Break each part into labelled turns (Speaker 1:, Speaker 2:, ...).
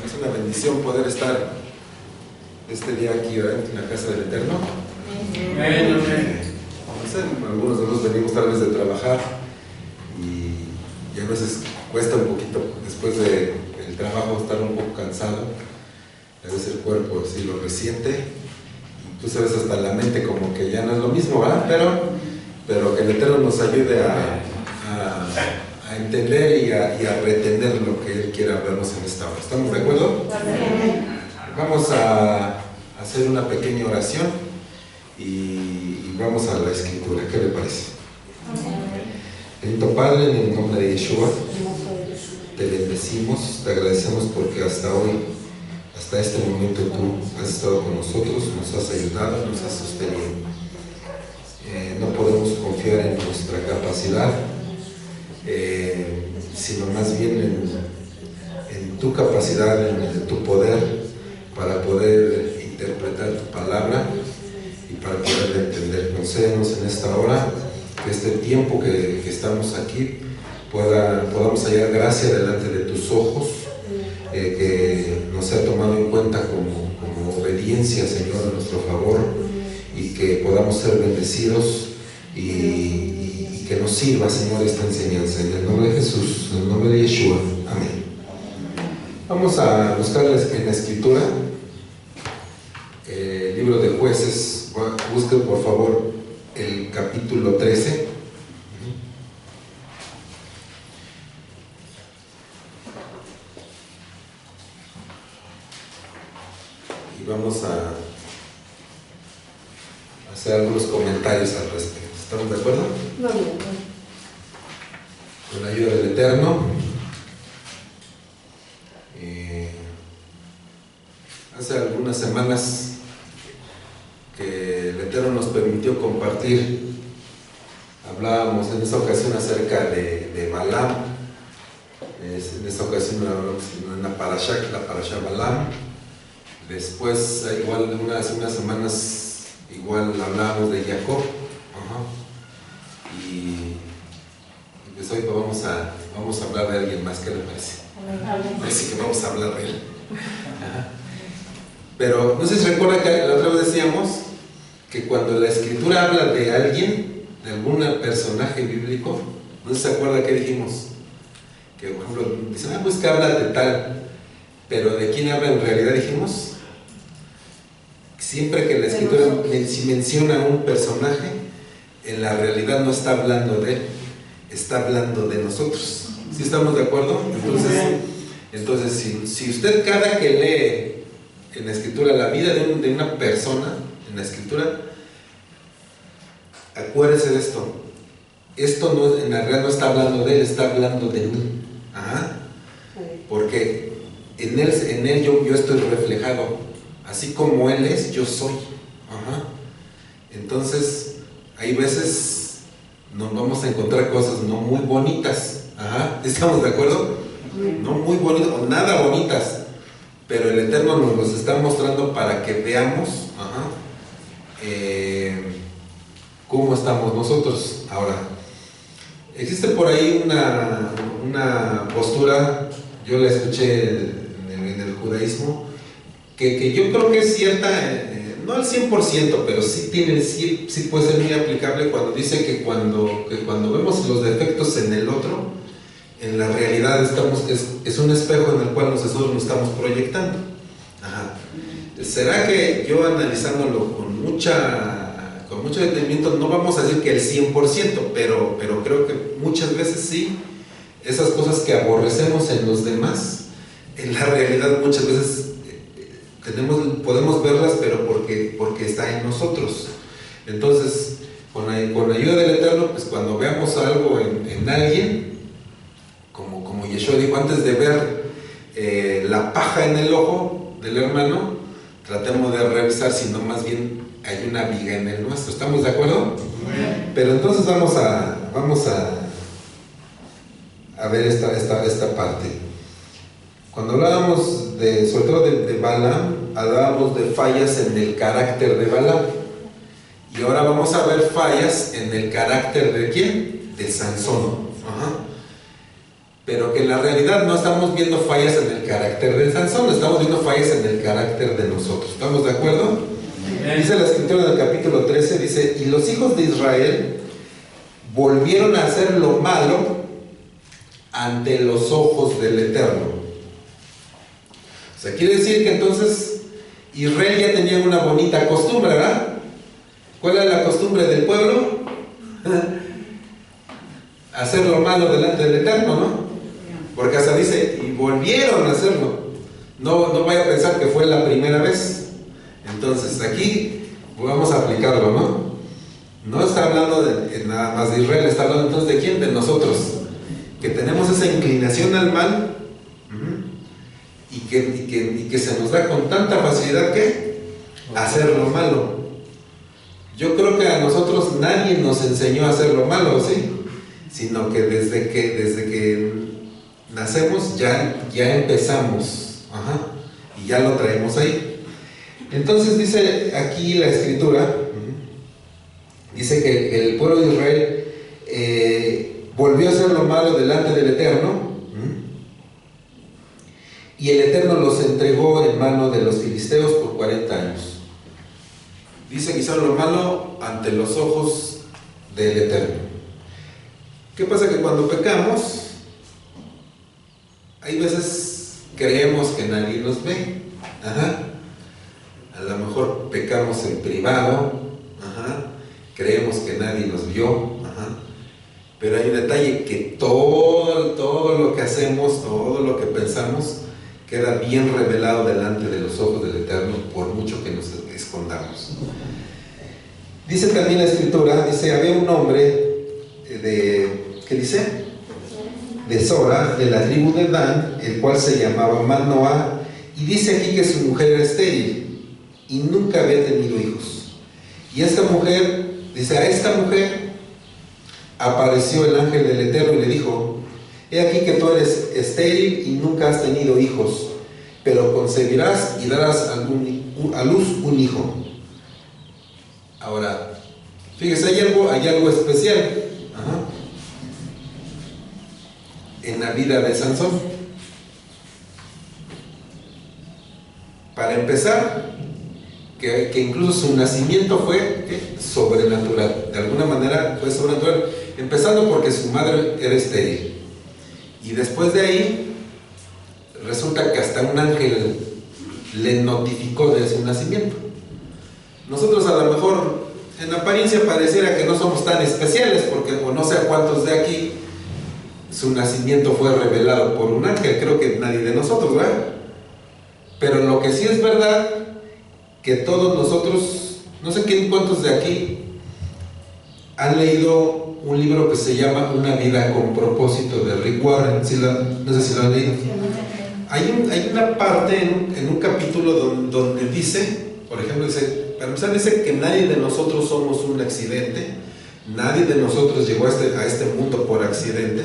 Speaker 1: Es una bendición poder estar este día aquí, ¿verdad?, en la casa del Eterno. No sé, algunos de nosotros venimos tal vez de trabajar y a veces cuesta un poquito después del trabajo estar un poco cansado. A veces el cuerpo sí lo resiente y tú sabes, hasta la mente como que ya no es lo mismo, ¿verdad? Pero que el Eterno nos ayude a entender y a retener lo que Él quiere hablarnos en esta hora. ¿Estamos de acuerdo? Vamos a hacer una pequeña oración y vamos a la escritura. ¿Qué le parece? Bendito Padre, en el nombre de Yeshua, te bendecimos, te agradecemos porque hasta hoy, hasta este momento tú has estado con nosotros, nos has ayudado, nos has sostenido. No podemos confiar en nuestra capacidad, sino más bien en tu capacidad, en tu poder para poder interpretar tu palabra y para poder entender. Concédenos en esta hora que este tiempo que estamos aquí podamos hallar gracia delante de tus ojos, que nos sea tomado en cuenta como obediencia, Señor, a nuestro favor, y que podamos ser bendecidos y que nos sirva, Señor, esta enseñanza. En el nombre de Jesús, en el nombre de Yeshua. Amén. Vamos a buscarles en la escritura, el libro de Jueces. Busquen por favor el capítulo 13. Y vamos a hacer algunos comentarios al respecto. ¿Estamos de acuerdo?
Speaker 2: No, no.
Speaker 1: Con la ayuda del Eterno. Hace algunas semanas que el Eterno nos permitió compartir, hablábamos en esta ocasión acerca de Balaam. En esta ocasión hablamos en la parashá Balaam. Después, igual hace unas semanas, igual hablábamos de Jacob. Y pues hoy vamos a hablar de alguien más. ¿Qué le parece? Así que vamos a hablar de él. Pero no sé si recuerda que la otra vez decíamos que cuando la escritura habla de alguien, de algún personaje bíblico, no sé si se acuerda que dijimos que, por ejemplo, dicen, pues que habla de tal, pero ¿de quién habla en realidad? Dijimos, siempre que la escritura si menciona a un personaje, en la realidad no está hablando de él, está hablando de nosotros. ¿Sí estamos de acuerdo? Entonces si usted cada que lee en la escritura la vida de una persona, en la escritura, acuérdese de esto. Esto no, en la realidad no está hablando de él, está hablando de mí. Porque en él yo estoy reflejado. Así como él es, yo soy. Entonces, hay veces nos vamos a encontrar cosas no muy bonitas. ¿Estamos de acuerdo? No muy bonitas o nada bonitas. Pero el Eterno nos los está mostrando para que veamos cómo estamos nosotros. Ahora, existe por ahí una postura, yo la escuché en el judaísmo, que yo creo que es cierta, no al 100%, pero sí puede ser muy aplicable cuando dice que cuando vemos los defectos en el otro, en la realidad es un espejo en el cual nosotros nos estamos proyectando. ¿Será que yo, analizándolo con mucho detenimiento, no vamos a decir que el 100%, pero creo que muchas veces sí, esas cosas que aborrecemos en los demás, en la realidad muchas veces podemos verlas, pero porque está en nosotros. Entonces, con la ayuda del Eterno, pues cuando veamos algo en alguien, como Yeshua dijo, antes de ver la paja en el ojo del hermano, tratemos de revisar si no más bien hay una viga en el nuestro. ¿Estamos de acuerdo? Pero entonces vamos a ver esta parte. Cuando hablábamos sobre todo de Balaam, hablábamos de fallas en el carácter de Balaam. Y ahora vamos a ver fallas en el carácter de ¿quién? De Sansón. pero que en la realidad no estamos viendo fallas en el carácter de Sansón, estamos viendo fallas en el carácter de nosotros. ¿Estamos de acuerdo? Dice la escritura del capítulo 13, dice, y los hijos de Israel volvieron a hacer lo malo ante los ojos del Eterno. O sea, quiere decir que entonces Israel ya tenía una bonita costumbre, ¿verdad? ¿Cuál era la costumbre del pueblo? Hacer lo malo delante del Eterno, ¿no? Porque hasta dice, y volvieron a hacerlo. No vaya a pensar que fue la primera vez. Entonces, aquí vamos a aplicarlo, ¿no? No está hablando nada más de Israel, está hablando entonces de quién, de nosotros, que tenemos esa inclinación al mal y que se nos da con tanta facilidad que hacer lo malo. Yo creo que a nosotros nadie nos enseñó a hacer lo malo, ¿sí? Sino que desde que nacemos ya empezamos, y ya lo traemos ahí. Entonces dice aquí la escritura, dice que el pueblo de Israel volvió a hacer lo malo delante del Eterno, y el Eterno los entregó en mano de los filisteos por 40 años. Dice que hicieron lo malo ante los ojos del Eterno. ¿Qué pasa? Que cuando pecamos, hay veces creemos que nadie nos ve. A lo mejor pecamos en privado, creemos que nadie nos vio, pero hay un detalle, que todo lo que hacemos, todo lo que pensamos, queda bien revelado delante de los ojos del Eterno, por mucho que nos escondamos. Dice también la escritura, dice, había un hombre ¿qué dice? De Sora, de la tribu de Dan, el cual se llamaba Manoah, y dice aquí que su mujer era estéril y nunca había tenido hijos. Y esta mujer, dice, a esta mujer apareció el ángel del Eterno y le dijo, he aquí que tú eres estéril y nunca has tenido hijos, pero concebirás y darás a luz un hijo. Ahora, fíjese, hay algo especial en la vida de Sansón. Para empezar, que incluso su nacimiento fue sobrenatural, de alguna manera fue sobrenatural, empezando porque su madre era estéril, y después de ahí resulta que hasta un ángel le notificó de su nacimiento. Nosotros a lo mejor en apariencia pareciera que no somos tan especiales, porque o no sé a cuántos de aquí su nacimiento fue revelado por un ángel, creo que nadie de nosotros, ¿verdad? Pero lo que sí es verdad, que todos nosotros, no sé cuántos de aquí han leído un libro que se llama Una vida con propósito, de Rick Warren. No sé si lo han leído. Hay una parte en un capítulo donde dice, por ejemplo, para empezar dice que nadie de nosotros somos un accidente, nadie de nosotros llegó a este mundo por accidente,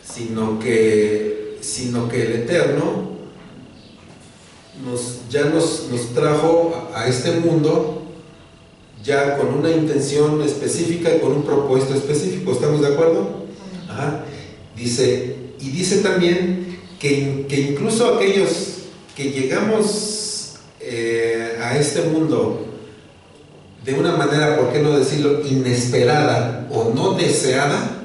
Speaker 1: sino que el Eterno nos trajo a este mundo ya con una intención específica y con un propósito específico. ¿Estamos de acuerdo? Dice también que incluso aquellos que llegamos a este mundo de una manera, ¿por qué no decirlo?, inesperada o no deseada,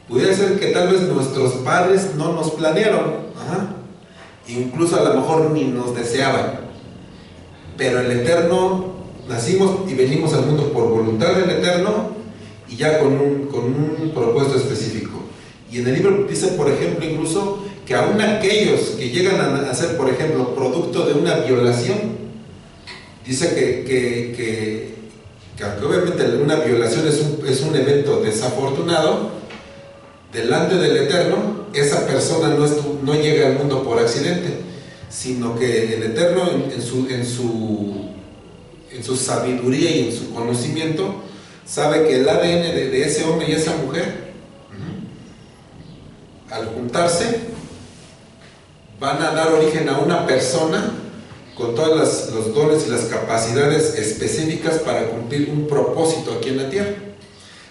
Speaker 1: pudiera ser que tal vez nuestros padres no nos planearon, incluso a lo mejor ni nos deseaban, pero el Eterno, nacimos y venimos al mundo por voluntad del Eterno y ya con un propósito específico. Y en el libro dice, por ejemplo, incluso que aún aquellos que llegan a ser, por ejemplo, producto de una violación, dice que aunque obviamente una violación es un evento desafortunado, delante del Eterno, esa persona no llega al mundo por accidente, sino que el Eterno en su sabiduría y en su conocimiento sabe que el ADN de ese hombre y esa mujer, al juntarse, van a dar origen a una persona con todos los dones y las capacidades específicas para cumplir un propósito aquí en la tierra.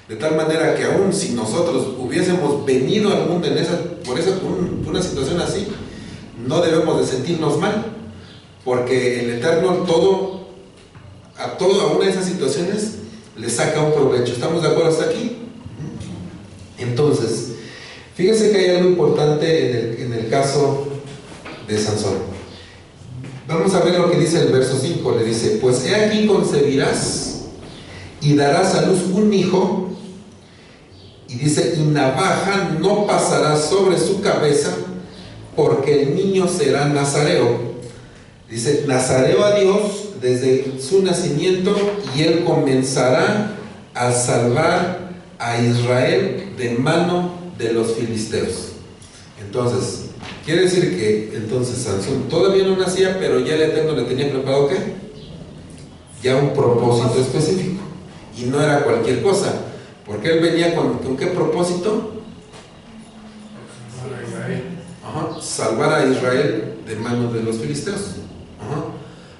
Speaker 1: De tal manera que aún si nosotros hubiésemos venido al mundo por una situación así, no debemos de sentirnos mal, porque el Eterno a una de esas situaciones le saca un provecho. ¿Estamos de acuerdo hasta aquí? Entonces, fíjense que hay algo importante en el caso de Sansón. Vamos a ver lo que dice el verso 5. Le dice: pues he aquí concebirás y darás a luz un hijo. Y dice: y navaja no pasará sobre su cabeza, porque el niño será nazareo. Dice: nazareo a Dios desde su nacimiento, y él comenzará a salvar a Israel de mano de los filisteos. Entonces, quiere decir que entonces Sansón todavía no nacía, pero ya el Eterno le tenía preparado ¿qué? Ya un propósito específico. Y no era cualquier cosa, porque él venía con ¿qué propósito? Salvar a Israel de manos de los filisteos.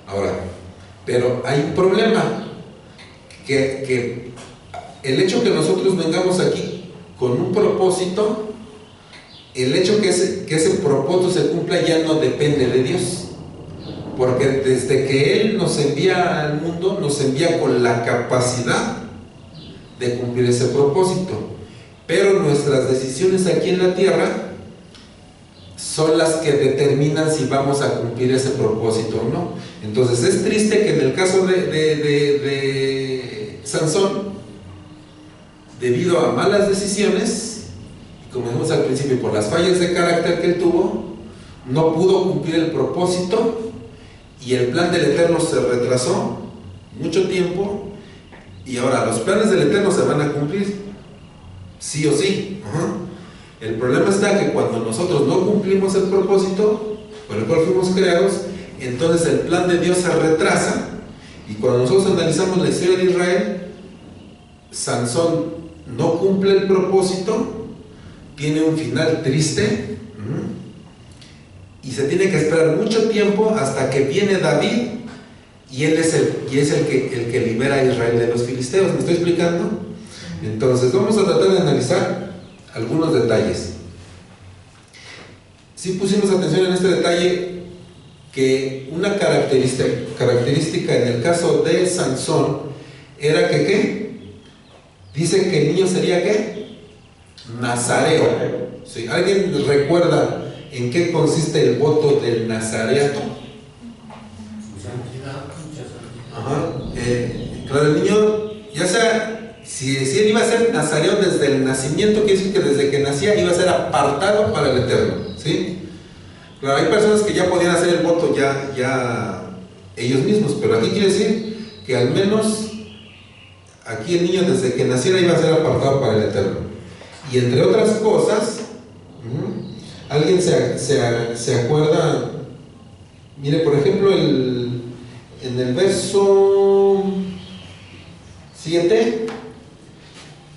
Speaker 1: Ahora, pero hay un problema, que el hecho que nosotros vengamos aquí con un propósito, el hecho que ese propósito se cumpla ya no depende de Dios, porque desde que Él nos envía al mundo, nos envía con la capacidad de cumplir ese propósito, pero nuestras decisiones aquí en la tierra son las que determinan si vamos a cumplir ese propósito o no. Entonces es triste que en el caso de Sansón, debido a malas decisiones, como dijimos al principio, por las fallas de carácter que él tuvo, no pudo cumplir el propósito, y el plan del Eterno se retrasó mucho tiempo, y ahora los planes del Eterno se van a cumplir sí o sí. El problema está que cuando nosotros no cumplimos el propósito por el cual fuimos creados, entonces el plan de Dios se retrasa, y cuando nosotros analizamos la historia de Israel, Sansón no cumple el propósito, tiene un final triste, y se tiene que esperar mucho tiempo hasta que viene David, y él es el que libera a Israel de los filisteos. ¿Me estoy explicando? Entonces vamos a tratar de analizar algunos detalles. Si pusimos atención en este detalle, que una característica en el caso de Sansón era que ¿qué? Dice que el niño sería ¿qué? Nazareo. ¿Sí? ¿Alguien recuerda en qué consiste el voto del nazareato? Claro, el niño, ya sea, si él iba a ser nazareo desde el nacimiento, quiere decir que desde que nacía iba a ser apartado para el Eterno, ¿sí? Claro, hay personas que ya podían hacer el voto ya ellos mismos, pero aquí quiere decir que al menos aquí el niño desde que naciera iba a ser apartado para el Eterno. Y entre otras cosas, ¿alguien se acuerda? Mire, por ejemplo, en el verso 7,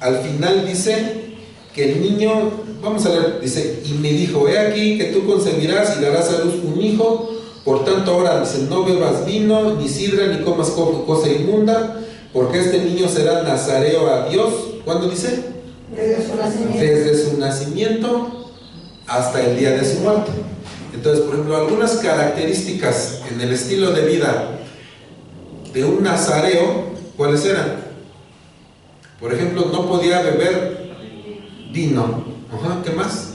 Speaker 1: al final dice que el niño, vamos a leer, dice: y me dijo: he aquí que tú concebirás y darás a luz un hijo, por tanto ahora dice, no bebas vino, ni sidra, ni comas cosa inmunda, porque este niño será nazareo a Dios. ¿Cuándo dice?
Speaker 2: Desde su nacimiento.
Speaker 1: Desde su nacimiento hasta el día de su muerte. Entonces, por ejemplo, algunas características en el estilo de vida de un nazareo, ¿cuáles eran? Por ejemplo, no podía beber vino. ¿Qué más?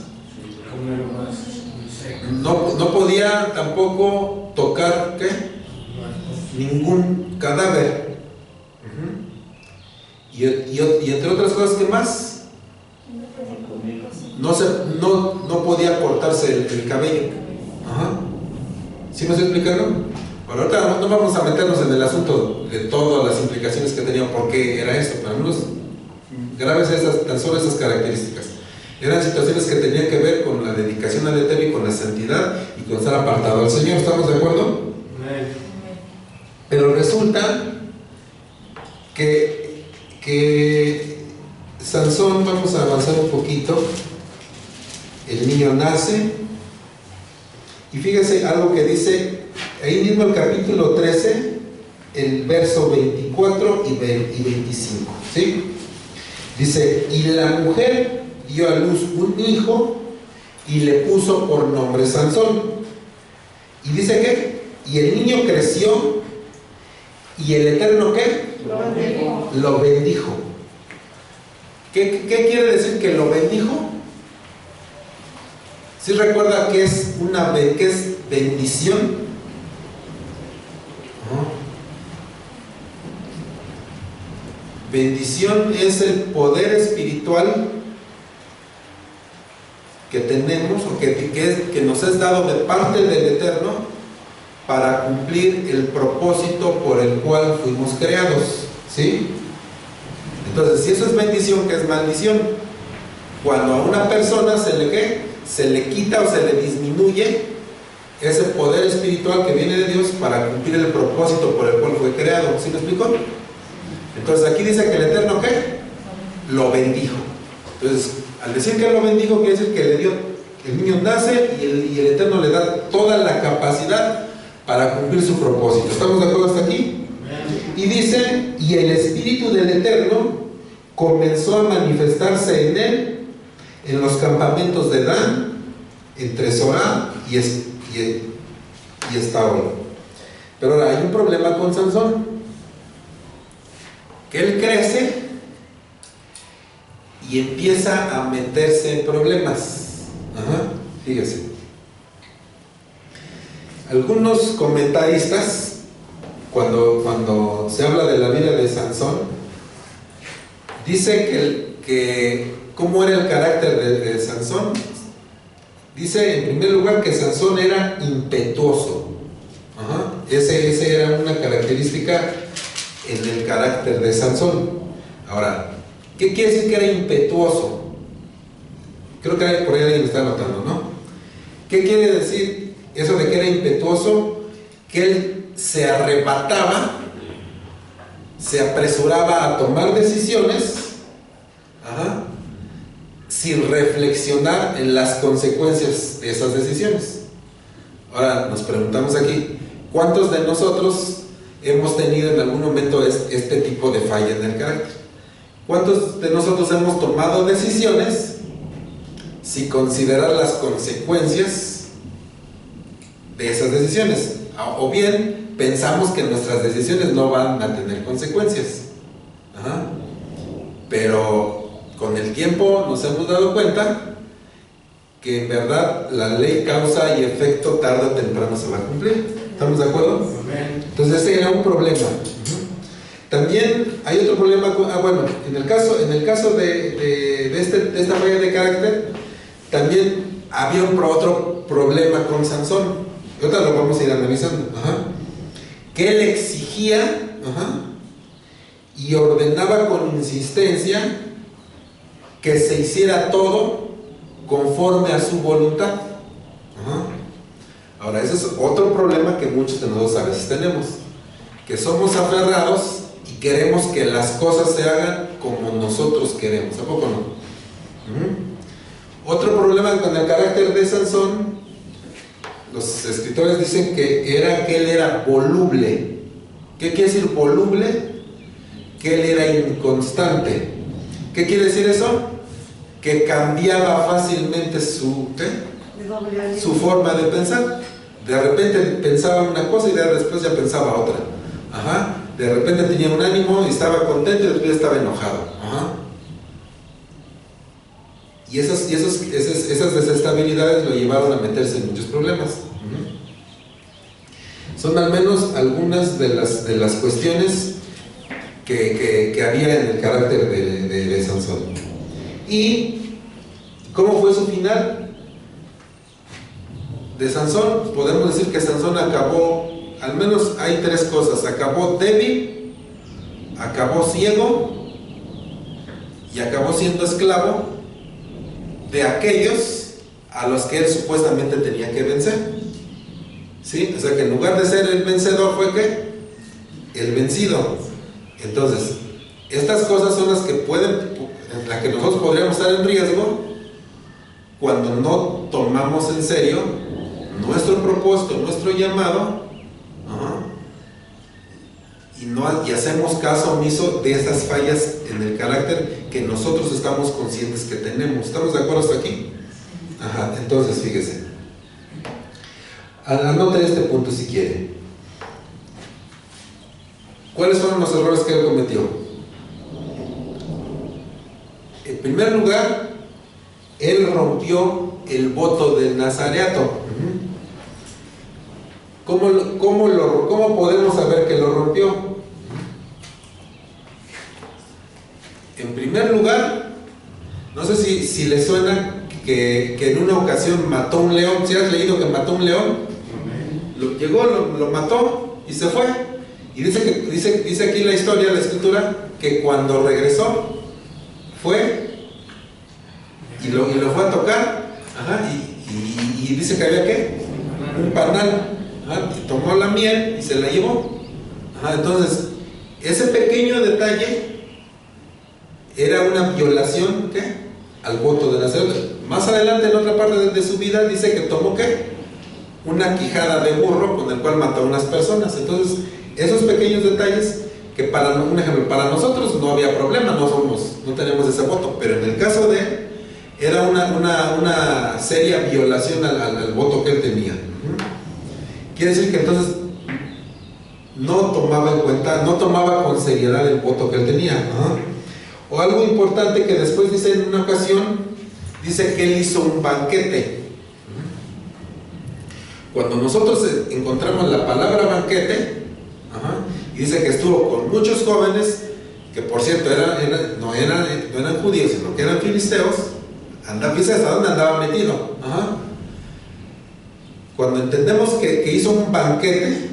Speaker 1: No podía tampoco tocar ¿qué? Ningún cadáver. Y entre otras cosas, ¿qué más? No podía cortarse el cabello. ¿Sí me estoy explicando? Bueno, ahorita no vamos a meternos en el asunto de todas las implicaciones que tenía, por qué era esto, pero al menos graves tan solo esas características. Eran situaciones que tenían que ver con la dedicación al Eterno y con la santidad y con estar apartado al Señor. ¿Estamos de acuerdo? Pero resulta que Sansón, vamos a avanzar un poquito. El niño nace, y fíjense algo que dice ahí mismo el capítulo 13, el verso 24 y 25, ¿sí? Dice, y la mujer dio a luz un hijo y le puso por nombre Sansón. Y dice que, y el niño creció y el Eterno ¿qué?
Speaker 2: Lo bendijo.
Speaker 1: Lo bendijo. ¿Qué quiere decir que lo bendijo? ¿Sí recuerda que es que es bendición? Bendición es el poder espiritual que tenemos o que nos es dado de parte del Eterno para cumplir el propósito por el cual fuimos creados, ¿sí? Entonces, si eso es bendición, ¿qué es maldición? Cuando a una persona se le quita o se le disminuye ese poder espiritual que viene de Dios para cumplir el propósito por el cual fue creado. ¿Sí me explico? Entonces aquí dice que el Eterno ¿qué? Lo bendijo. Entonces, al decir que lo bendijo, quiere decir que le dio, el niño nace y el Eterno le da toda la capacidad para cumplir su propósito. ¿Estamos de acuerdo hasta aquí? Y dice, y el Espíritu del Eterno comenzó a manifestarse en él en los campamentos de Dan, entre Zorá y Estaol. Pero ahora hay un problema con Sansón, que él crece y empieza a meterse en problemas. Fíjese. Algunos comentaristas, cuando se habla de la vida de Sansón, dice que ¿cómo era el carácter de Sansón? Dice en primer lugar que Sansón era impetuoso. Ese era una característica en el carácter de Sansón. Ahora, ¿qué quiere decir que era impetuoso? Creo que por ahí alguien lo está notando, ¿no? ¿Qué quiere decir eso de que era impetuoso? Que él se arrebataba, se apresuraba a tomar decisiones, sin reflexionar en las consecuencias de esas decisiones. Ahora nos preguntamos aquí, ¿cuántos de nosotros hemos tenido en algún momento este tipo de falla en el carácter? ¿Cuántos de nosotros hemos tomado decisiones sin considerar las consecuencias de esas decisiones? O bien pensamos que nuestras decisiones no van a tener consecuencias. Pero con el tiempo nos hemos dado cuenta que en verdad la ley causa y efecto tarde o temprano se va a cumplir. ¿Estamos de acuerdo? Entonces ese era un problema. También hay otro problema, en el caso de esta falla de carácter, también había otro problema con Sansón. Ahorita lo vamos a ir analizando. Que él exigía y ordenaba con insistencia que se hiciera todo conforme a su voluntad. Ahora, ese es otro problema que muchos de nosotros a veces tenemos, que somos aferrados y queremos que las cosas se hagan como nosotros queremos. ¿A poco no? Otro problema con el carácter de Sansón, los escritores dicen que él era voluble. ¿Qué quiere decir voluble? Que él era inconstante. ¿Qué quiere decir eso? Que cambiaba fácilmente su forma de pensar. De repente pensaba una cosa y después ya pensaba otra. De repente tenía un ánimo y estaba contento y después estaba enojado. Y esas desestabilidades lo llevaron a meterse en muchos problemas. Son al menos algunas de las cuestiones que había en el carácter de Sansón. ¿Y cómo fue su final? De Sansón, podemos decir que Sansón acabó, al menos hay tres cosas: acabó débil, acabó ciego y acabó siendo esclavo de aquellos a los que él supuestamente tenía que vencer. ¿Sí? O sea que en lugar de ser el vencedor, fue ¿qué? El vencido. Entonces, estas cosas son las que nosotros podríamos estar en riesgo cuando no tomamos en serio nuestro propósito, nuestro llamado, y hacemos caso omiso de esas fallas en el carácter que nosotros estamos conscientes que tenemos. ¿Estamos de acuerdo hasta aquí? Ajá, entonces fíjese. Anote este punto si quiere. ¿Cuáles fueron los errores que él cometió? En primer lugar, él rompió el voto del nazareato. ¿Cómo podemos saber que lo rompió? En primer lugar, no sé si le suena que en una ocasión mató un león. ¿Sí has leído que mató un león? Lo mató y se fue. Y dice aquí la historia, la escritura, que cuando regresó, fue y lo fue a tocar. Ajá, y dice que había ¿qué? Un panal. Ajá, y tomó la miel y se la llevó. Ajá, entonces, ese pequeño detalle era una violación ¿qué? Al voto de nazareto. Más adelante, en otra parte de su vida, dice que tomó ¿qué? Una quijada de burro con el cual mató a unas personas. Entonces, esos pequeños detalles que un ejemplo, para nosotros no había problema, no tenemos ese voto, pero en el caso de él, era una seria violación al voto que él tenía. Quiere decir que entonces no tomaba con seriedad el voto que él tenía. O algo importante que después dice en una ocasión, dice que él hizo un banquete. Cuando nosotros encontramos la palabra banquete, y dice que estuvo con muchos jóvenes, que por cierto no eran judíos, sino que eran filisteos. ¿A dónde andaba metido? Cuando entendemos que hizo un banquete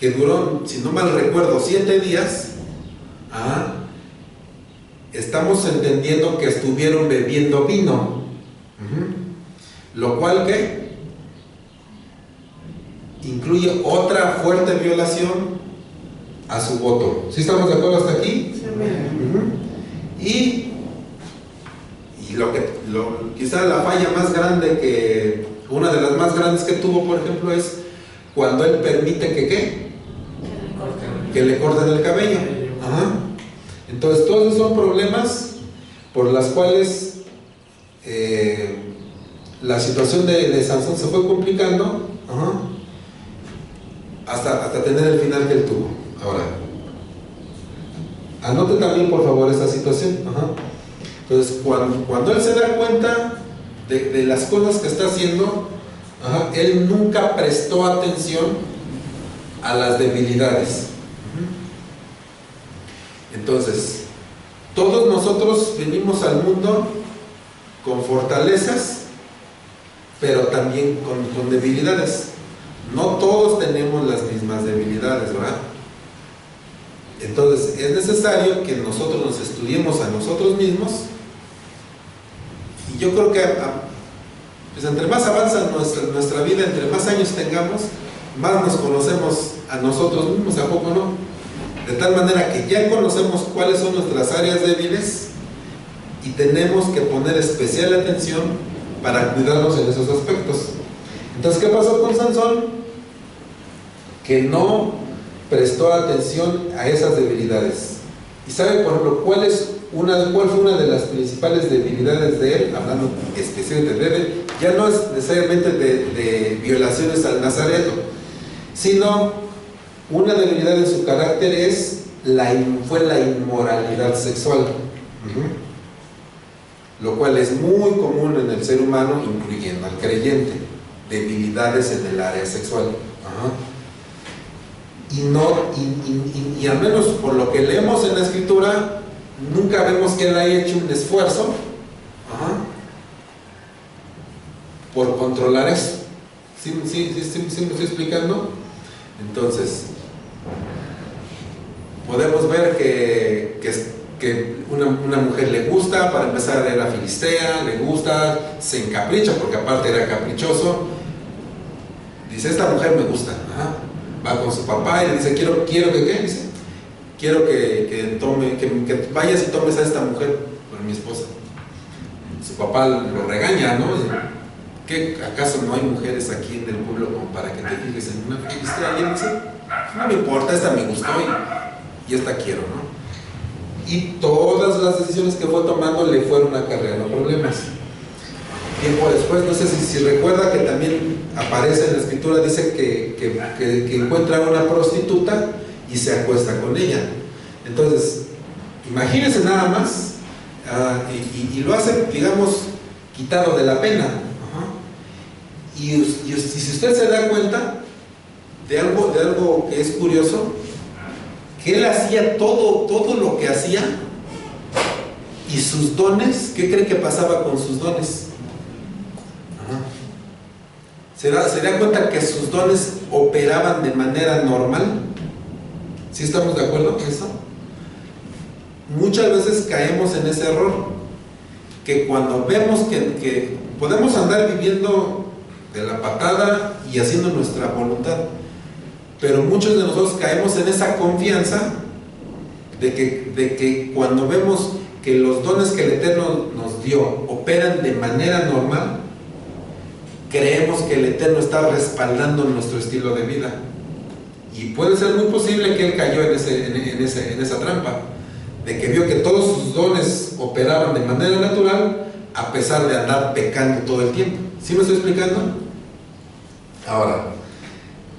Speaker 1: que duró, si no mal recuerdo, 7 días, estamos entendiendo que estuvieron bebiendo vino, lo cual que incluye otra fuerte violación a su voto. ¿Sí estamos de acuerdo hasta aquí? Sí. Quizá la falla más grande una de las más grandes que tuvo, por ejemplo, es cuando él permite que le corten el cabello. Entonces, todos esos son problemas por las cuales la situación de Sansón se fue complicando hasta tener el final que él tuvo. Ahora, anote también por favor esta situación. Entonces, cuando él se da cuenta de las cosas que está haciendo, él nunca prestó atención a las debilidades. Entonces, todos nosotros venimos al mundo con fortalezas, pero también con debilidades. No todos tenemos las mismas debilidades, ¿verdad? Entonces, es necesario que nosotros nos estudiemos a nosotros mismos. Y yo creo que pues entre más avanza nuestra vida, entre más años tengamos, más nos conocemos a nosotros mismos, ¿a poco no? De tal manera que ya conocemos cuáles son nuestras áreas débiles y tenemos que poner especial atención para cuidarnos en esos aspectos. Entonces, ¿qué pasó con Sansón? Que no prestó atención a esas debilidades. ¿Y sabe, por ejemplo, cuál fue una de las principales debilidades de él? Hablando especialmente de él, ya no es necesariamente de violaciones al nazareto, sino una debilidad en su carácter fue la inmoralidad sexual, lo cual es muy común en el ser humano, incluyendo al creyente, debilidades en el área sexual. Y al menos por lo que leemos en la escritura, nunca vemos que él haya hecho un esfuerzo por controlar eso. ¿Sí me estoy explicando? Entonces, podemos ver que una mujer le gusta. Para empezar, era filistea, le gusta, se encapricha, porque aparte era caprichoso. Dice, esta mujer me gusta. Va con su papá y le dice, quiero que ¿qué? Dice, quiero que vayas y tomes a esta mujer por mi esposa. Su papá lo regaña, ¿no? ¿Qué, acaso no hay mujeres aquí en el pueblo como para que te fijes en una filistea? Y él dice, no me importa, esta me gustó y esta quiero, ¿no? Y todas las decisiones que fue tomando le fueron acarreando problemas. Tiempo después, no sé si recuerda que también aparece en la escritura, dice que encuentra a una prostituta y se acuesta con ella. Entonces, imagínense nada más, y lo hace, digamos, quitado de la pena. Y si usted se da cuenta de algo que es curioso, que él hacía todo lo que hacía, y sus dones, ¿qué cree que pasaba con sus dones? ¿Se da cuenta que sus dones operaban de manera normal? ¿Sí estamos de acuerdo con eso? Muchas veces caemos en ese error, que cuando vemos que podemos andar viviendo de la patada y haciendo nuestra voluntad, pero muchos de nosotros caemos en esa confianza de que cuando vemos que los dones que el Eterno nos dio operan de manera normal, creemos que el Eterno está respaldando nuestro estilo de vida. Y puede ser muy posible que él cayó en esa trampa, de que vio que todos sus dones operaban de manera natural, a pesar de andar pecando todo el tiempo. ¿Sí me estoy explicando? Ahora,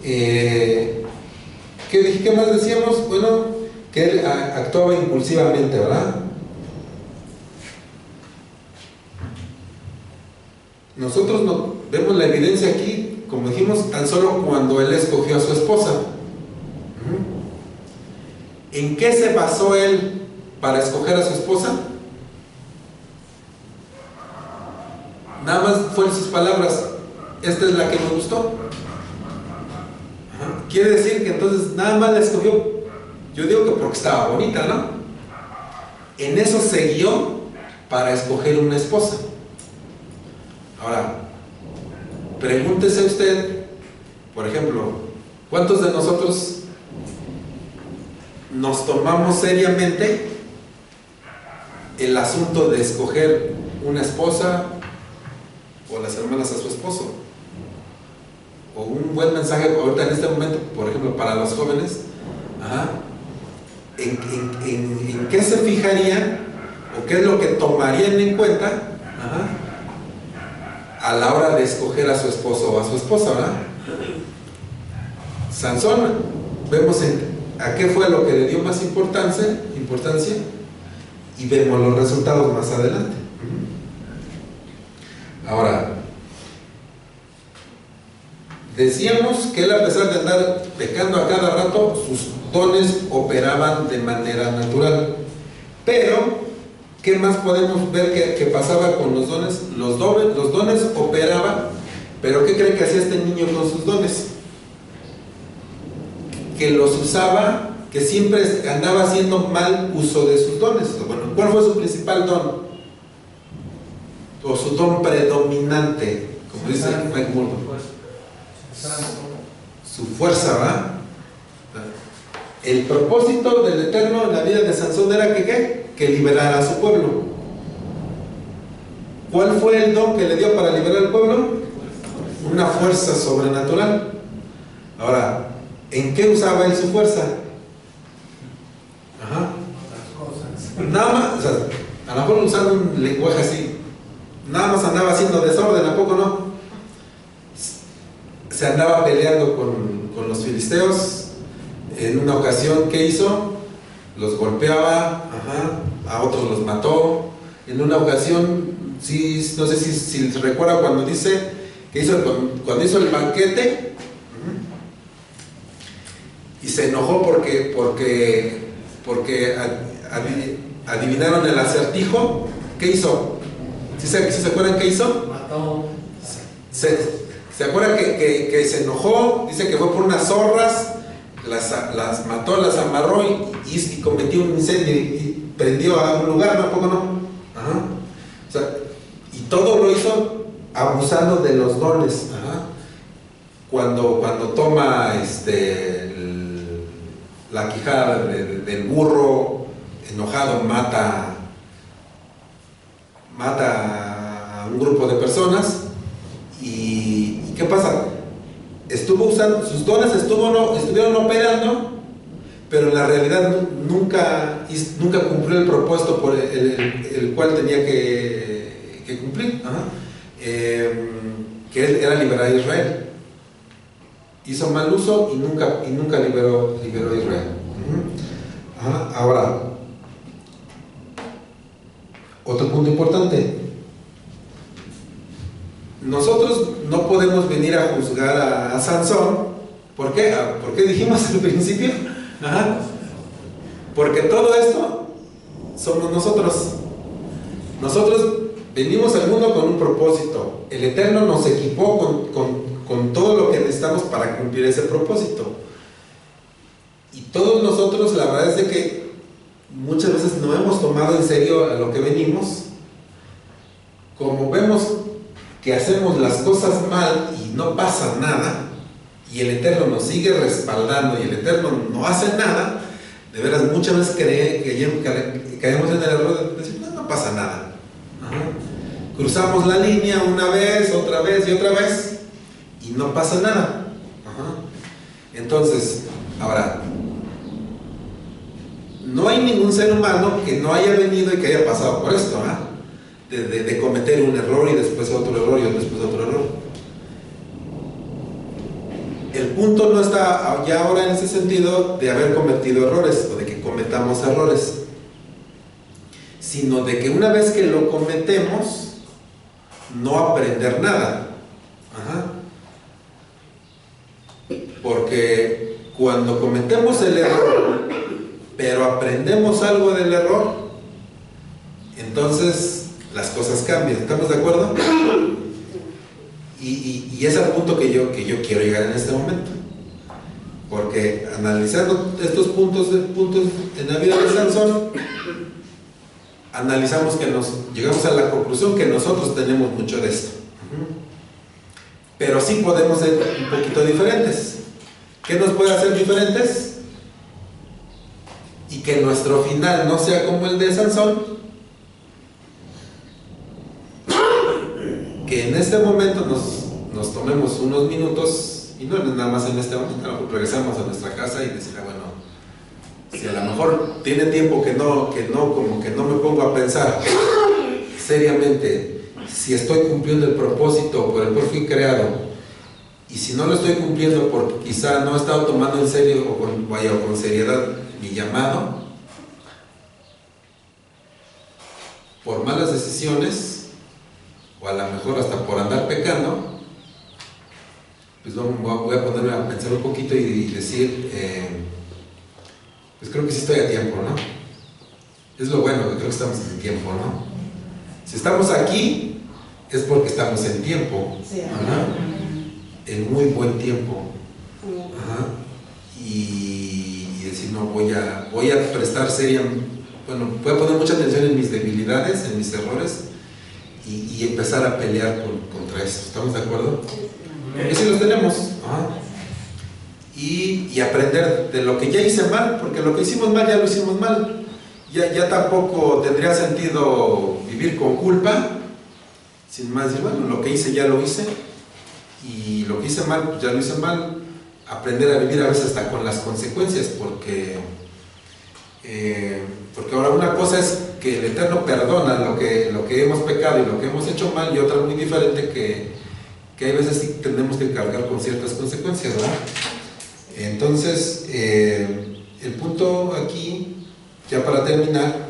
Speaker 1: ¿qué más decíamos? Bueno, que él actuaba impulsivamente, ¿verdad? Nosotros vemos la evidencia aquí, como dijimos, tan solo cuando él escogió a su esposa. ¿En qué se basó él para escoger a su esposa? Nada más fueron sus palabras: esta es la que me gustó. Quiere decir que entonces nada más la escogió, yo digo que porque estaba bonita, ¿no? En eso se guió para escoger una esposa. Ahora, pregúntese usted, por ejemplo, ¿cuántos de nosotros nos tomamos seriamente el asunto de escoger una esposa, o las hermanas a su esposo? O un buen mensaje ahorita en este momento, por ejemplo, para los jóvenes, ¿en qué se fijarían o qué es lo que tomarían en cuenta a la hora de escoger a su esposo o a su esposa, ¿verdad? Sansón, vemos a qué fue lo que le dio más importancia, y vemos los resultados más adelante. Ahora, decíamos que él, a pesar de andar pecando a cada rato, sus dones operaban de manera natural. Pero, ¿qué más podemos ver que pasaba con los dones? Los dones operaban, pero ¿qué cree que hacía este niño con sus dones? Que los usaba, que siempre andaba haciendo mal uso de sus dones. Bueno, ¿cuál fue su principal don? O su don predominante, como dice Frank Murdoch. Su fuerza, ¿va? El propósito del Eterno en la vida de Sansón era que liberara a su pueblo. ¿Cuál fue el don que le dio para liberar al pueblo? Una fuerza sobrenatural. Ahora, ¿en qué usaba él su fuerza? Nada más, o sea, a lo mejor usando un lenguaje así, nada más andaba haciendo desorden, ¿a poco no? Se andaba peleando con los filisteos. En una ocasión, ¿qué hizo? Los golpeaba, a otros los mató. En una ocasión, sí, no sé si recuerda cuando dice que cuando hizo el banquete, y se enojó porque adivinaron el acertijo. ¿Qué hizo? ¿Sí se acuerdan qué hizo?
Speaker 2: Mató.
Speaker 1: ¿Se acuerdan que se enojó? Dice que fue por unas zorras, las mató, las amarró y cometió un incendio y prendió a un lugar, ¿no? ¿A poco no? O sea, y todo lo hizo abusando de los dones. Cuando toma la quijada del burro, enojado, mata a un grupo de personas. ¿Y qué pasa? Estuvo usando sus dones, estuvieron operando, pero en la realidad nunca cumplió el propósito por el cual tenía que cumplir, que era liberar a Israel. Hizo mal uso y nunca liberó a Israel. Ahora, otro punto importante. Nosotros no podemos venir a juzgar a Sansón. ¿Por qué? ¿Por qué dijimos al principio? Porque todo esto somos nosotros. Nosotros venimos al mundo con un propósito. El Eterno nos equipó con todo lo que necesitamos para cumplir ese propósito. Y todos nosotros, la verdad es de que muchas veces no hemos tomado en serio a lo que venimos. Como vemos que hacemos las cosas mal y no pasa nada, y el Eterno nos sigue respaldando y el Eterno no hace nada, de veras muchas veces caemos en el error de decir, no pasa nada. Cruzamos la línea una vez, otra vez y otra vez, y no pasa nada. Entonces, ahora, no hay ningún ser humano que no haya venido y que haya pasado por esto, de cometer un error y después otro error y después otro error. El punto no está ya ahora en ese sentido de haber cometido errores o de que cometamos errores, sino de que una vez que lo cometemos, no aprender nada. Porque cuando cometemos el error, pero aprendemos algo del error, entonces las cosas cambian. ¿Estamos de acuerdo? Y es al punto que yo quiero llegar en este momento. Porque analizando estos puntos en la vida de Sansón, analizamos que llegamos a la conclusión que nosotros tenemos mucho de esto. Pero sí podemos ser un poquito diferentes. ¿Qué nos puede hacer diferentes? Y que nuestro final no sea como el de Sansón. Que en este momento nos tomemos unos minutos, y no es nada más en este momento, regresamos a nuestra casa y decir, bueno, si a lo mejor tiene tiempo que no me pongo a pensar seriamente si estoy cumpliendo el propósito por el cual fui creado, y si no lo estoy cumpliendo porque quizá no he estado tomando en serio o con seriedad mi llamado, por malas decisiones, o a lo mejor hasta por andar pecando, pues voy a ponerme a pensar un poquito y decir, pues creo que sí estoy a tiempo, ¿no? Es lo bueno, que creo que estamos en tiempo, ¿no? Si estamos aquí, es porque estamos en tiempo, en muy buen tiempo, y decir, no, voy a prestar voy a poner mucha atención en mis debilidades, en mis errores, y empezar a pelear contra eso. ¿Estamos de acuerdo? Porque sí los tenemos. Y aprender de lo que ya hice mal, porque lo que hicimos mal ya lo hicimos mal. Ya tampoco tendría sentido vivir con culpa, sin más decir, bueno, lo que hice ya lo hice, y lo que hice mal, pues ya lo hice mal. Aprender a vivir a veces hasta con las consecuencias, porque ahora una cosa es que el Eterno perdona lo que hemos pecado y lo que hemos hecho mal, y otra muy diferente que hay veces sí tenemos que cargar con ciertas consecuencias, ¿verdad? Entonces, el punto aquí, ya para terminar,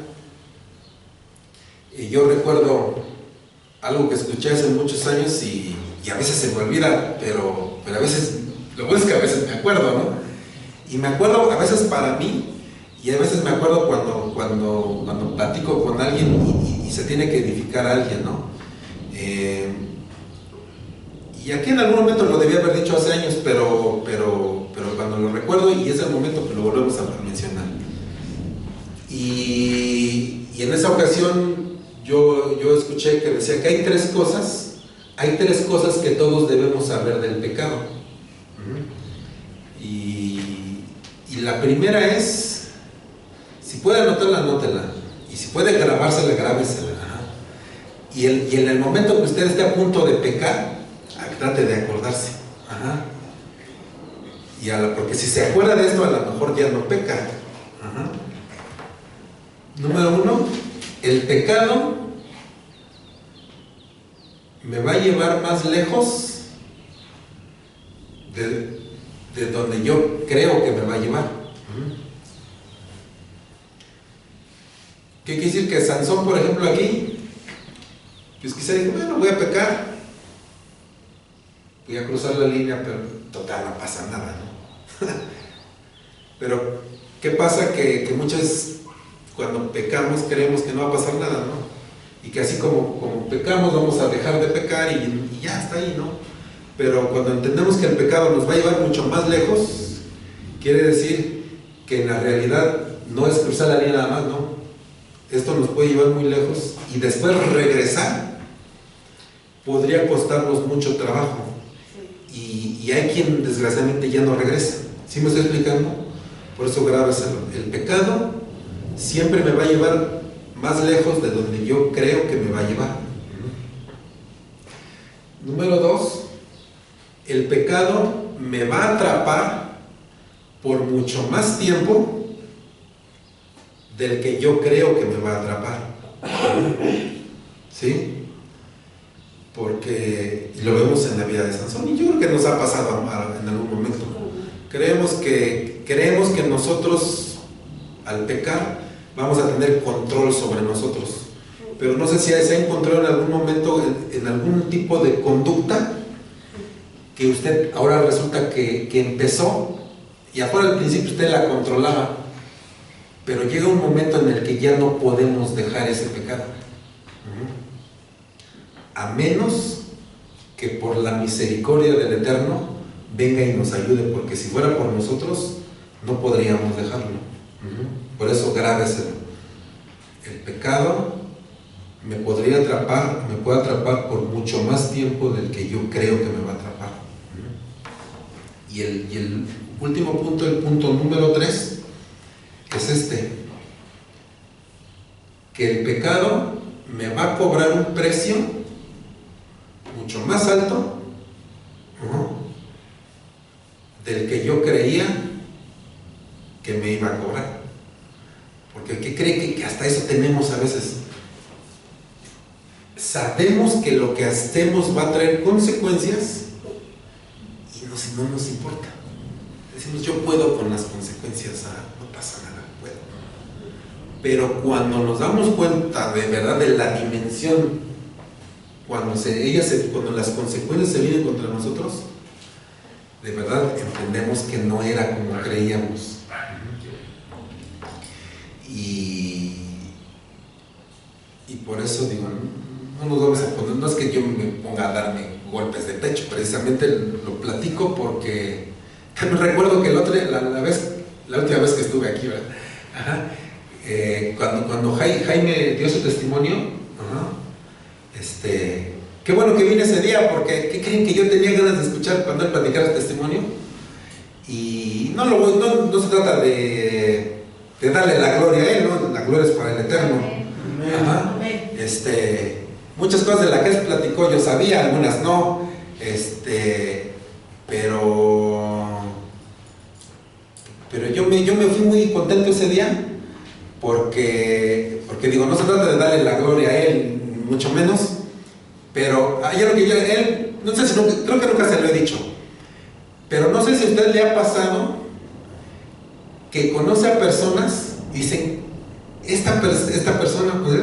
Speaker 1: yo recuerdo algo que escuché hace muchos años y a veces se me olvida, pero a veces, lo bueno es que a veces me acuerdo, ¿no? Y me acuerdo a veces para mí, y a veces me acuerdo cuando platico con alguien y se tiene que edificar a alguien, ¿no? Y aquí en algún momento lo debía haber dicho hace años, pero cuando lo recuerdo y es el momento que lo volvemos a mencionar. Y en esa ocasión yo escuché que decía que hay tres cosas que todos debemos saber del pecado. Y la primera es, si puede anotarla, anótela, y si puede grabársela, grábesela. Y en el momento que usted esté a punto de pecar, trate de acordarse. Porque si se acuerda de esto, a lo mejor ya no peca. Ajá. Número 1, el pecado me va a llevar más lejos de donde yo creo que me va a llevar. ¿Qué quiere decir? Que Sansón, por ejemplo, aquí, pues quizá dijo, bueno, voy a pecar, voy a cruzar la línea, pero total, no pasa nada, ¿no? Pero, ¿qué pasa? Que muchas, cuando pecamos, creemos que no va a pasar nada, ¿no? Y que así como pecamos, vamos a dejar de pecar y ya está ahí, ¿no? Pero cuando entendemos que el pecado nos va a llevar mucho más lejos, quiere decir que en la realidad no es cruzar la línea nada más, ¿no? Esto nos puede llevar muy lejos y después regresar podría costarnos mucho trabajo. Y hay quien desgraciadamente ya no regresa. ¿Sí me estoy explicando? Por eso grábeselo. El pecado siempre me va a llevar más lejos de donde yo creo que me va a llevar. Número 2, el pecado me va a atrapar por mucho más tiempo del que yo creo que me va a atrapar. ¿Sí? Porque lo vemos en la vida de Sansón y yo creo que nos ha pasado en algún momento. Creemos que nosotros al pecar vamos a tener control sobre nosotros, pero no sé si se ha encontrado en algún momento en algún tipo de conducta que usted ahora resulta que empezó y afuera al principio usted la controlaba, pero llega un momento en el que ya no podemos dejar ese pecado, a menos que por la misericordia del Eterno venga y nos ayude, porque si fuera por nosotros no podríamos dejarlo. Por eso grábeselo. El pecado me puede atrapar por mucho más tiempo del que yo creo que me va a atrapar. Y el último punto, el punto número 3, es que el pecado me va a cobrar un precio mucho más alto del que yo creía que me iba a cobrar. Porque ¿qué cree que hasta eso tenemos a veces? Sabemos que lo que hacemos va a traer consecuencias y no nos importa. Decimos, yo puedo con las consecuencias, no pasa nada, puedo. Pero cuando nos damos cuenta de verdad de la dimensión, cuando las consecuencias se vienen contra nosotros, de verdad entendemos que no era como creíamos. Y por eso digo, no nos vamos a poner, no es que yo me ponga a darme golpes de pecho, precisamente lo platico porque me recuerdo que la última vez que estuve aquí, ¿verdad? Cuando Jaime dio su testimonio, qué bueno que vine ese día, porque ¿qué creen que yo tenía ganas de escuchar cuando él platicara el testimonio? Y no se trata de darle la gloria a él, ¿no? La gloria es para el Eterno. Muchas cosas de las que él platicó yo sabía, algunas no, pero yo me fui muy contento ese día porque digo, no se trata de darle la gloria a él, mucho menos, pero ayer él, no sé si creo que nunca se lo he dicho, pero no sé si a usted le ha pasado que conoce a personas y dicen, esta persona, pues,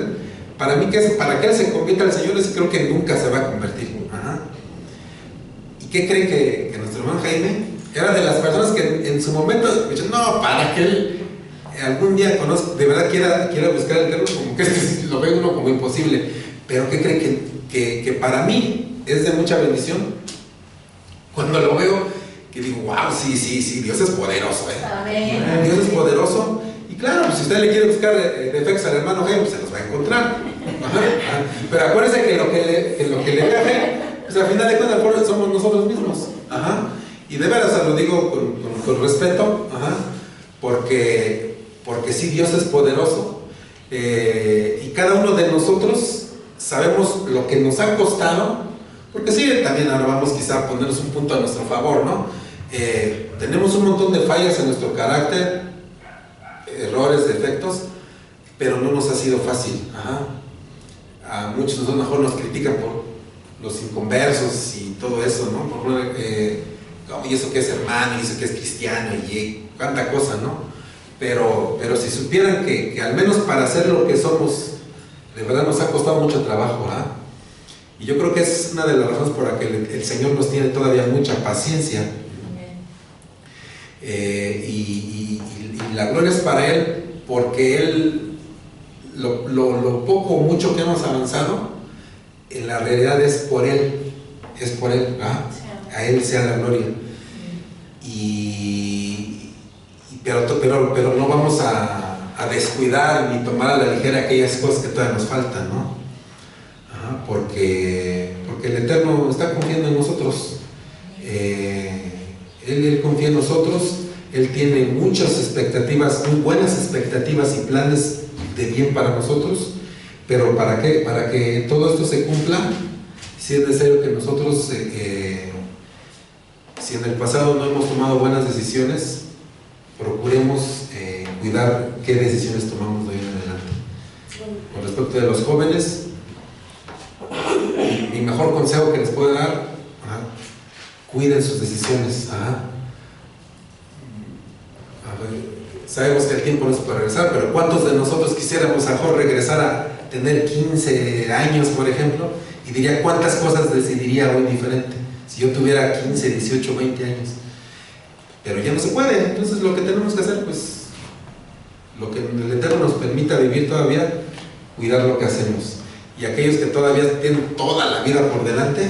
Speaker 1: para mí, para que él se convierta al Señor, creo que nunca se va a convertir. ¿Y qué cree que nuestro hermano Jaime era de las personas que en su momento dicen, no, para que él algún día conozca, de verdad quiera buscar el Eterno, como que lo ve uno como imposible, pero qué cree que para mí es de mucha bendición cuando lo veo, que digo, wow, sí, Dios es poderoso, Dios es poderoso. Y claro, pues si usted le quiere buscar defectos al hermano Jaime, se los va a encontrar. Pero acuérdense que lo que le ve a Jaime, pues al final de cuentas somos nosotros mismos. Y de veras lo digo con respeto, porque sí, Dios es poderoso. Y cada uno de nosotros sabemos lo que nos ha costado, porque sí, también ahora vamos quizá a ponernos un punto a nuestro favor, ¿no? tenemos un montón de fallas en nuestro carácter, errores, defectos, pero no nos ha sido fácil. A muchos a lo mejor nos critican por los inconversos y todo eso, ¿no? Y eso que es hermano, y eso que es cristiano, y cuánta cosa, ¿no? Pero si supieran que al menos para ser lo que somos, de verdad nos ha costado mucho trabajo, y yo creo que es una de las razones por las que el Señor nos tiene todavía mucha paciencia. Y la gloria es para Él, porque Él, lo poco o mucho que hemos avanzado, en la realidad es por Él, a Él sea la gloria. Pero no vamos a descuidar ni tomar a la ligera aquellas cosas que todavía nos faltan, ¿no? Porque el Eterno está confiando en nosotros. Él confía en nosotros. Él tiene muchas expectativas, muy buenas expectativas y planes de bien para nosotros. Pero ¿para qué? Para que todo esto se cumpla, si es necesario que nosotros, si en el pasado no hemos tomado buenas decisiones, procuremos cuidar qué decisiones tomamos de hoy en adelante. Con respecto de los jóvenes, mi mejor consejo que les puedo dar, cuiden sus decisiones. Sabemos que el tiempo no es para regresar, pero ¿cuántos de nosotros quisiéramos a lo mejor regresar a tener 15 años, por ejemplo? Y diría, ¿cuántas cosas decidiría hoy diferente si yo tuviera 15, 18, 20 años? Pero ya no se puede. Entonces lo que tenemos que hacer, pues lo que el Eterno nos permita vivir todavía, cuidar lo que hacemos. Y aquellos que todavía tienen toda la vida por delante,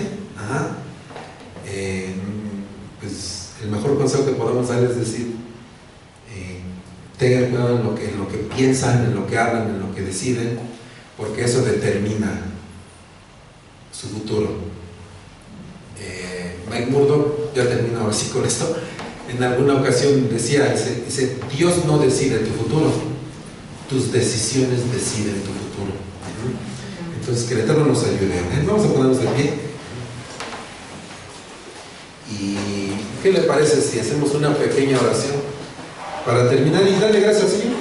Speaker 1: pues el mejor consejo que podemos dar es decir, tengan cuidado en lo que piensan, en lo que hablan, en lo que deciden, porque eso determina su futuro. Mike Murdock, ya termino ahora sí con esto, en alguna ocasión decía, dice, Dios no decide tu futuro, tus decisiones deciden tu futuro. Entonces que el Eterno nos ayude. Vamos a ponernos de pie. ¿Y qué le parece si hacemos una pequeña oración para terminar y darle gracias al Señor?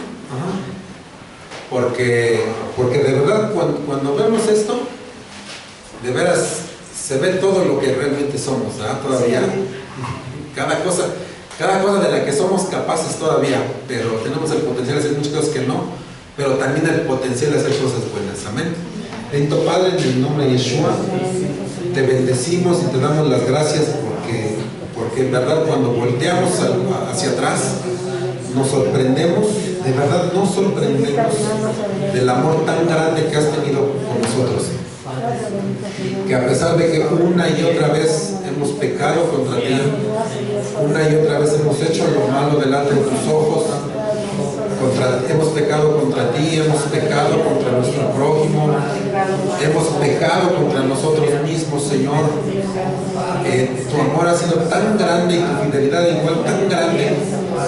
Speaker 1: Porque de verdad cuando vemos esto, de veras se ve todo lo que realmente somos, todavía. Cada cosa de la que somos capaces todavía, pero tenemos el potencial de hacer muchas cosas que no, pero también el potencial de hacer cosas buenas. Amén. Bendito Padre, en el nombre de Yeshua, te bendecimos y te damos las gracias porque en verdad cuando volteamos hacia atrás, nos sorprendemos, de verdad nos sorprendemos del amor tan grande que has tenido con nosotros. Que a pesar de que una y otra vez hemos pecado contra ti, una y otra vez hemos hecho lo malo delante de tus ojos, hemos pecado contra ti, hemos pecado contra nuestro prójimo, hemos pecado contra nosotros mismos, Señor. Tu amor ha sido tan grande y tu fidelidad igual tan grande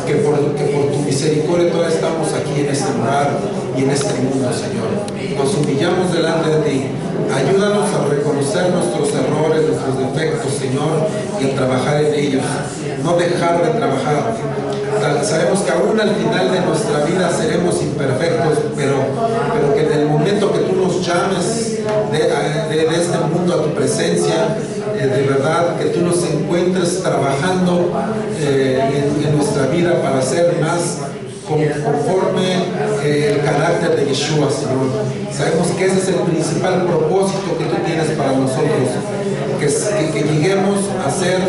Speaker 1: que por tu misericordia todavía estamos aquí en este lugar y en este mundo, Señor. Nos humillamos delante de ti. Ayúdanos a reconocer nuestros errores, nuestros defectos, Señor, y a trabajar en ellos. No dejar de trabajar. Sabemos que aún al final de nuestra vida seremos imperfectos, pero que en el momento que tú nos llames de este mundo a tu presencia, de verdad que tú nos encuentres trabajando en nuestra vida para ser más conforme el carácter de Yeshua, Señor. Sabemos que ese es el principal propósito que tú tienes para nosotros, que lleguemos a ser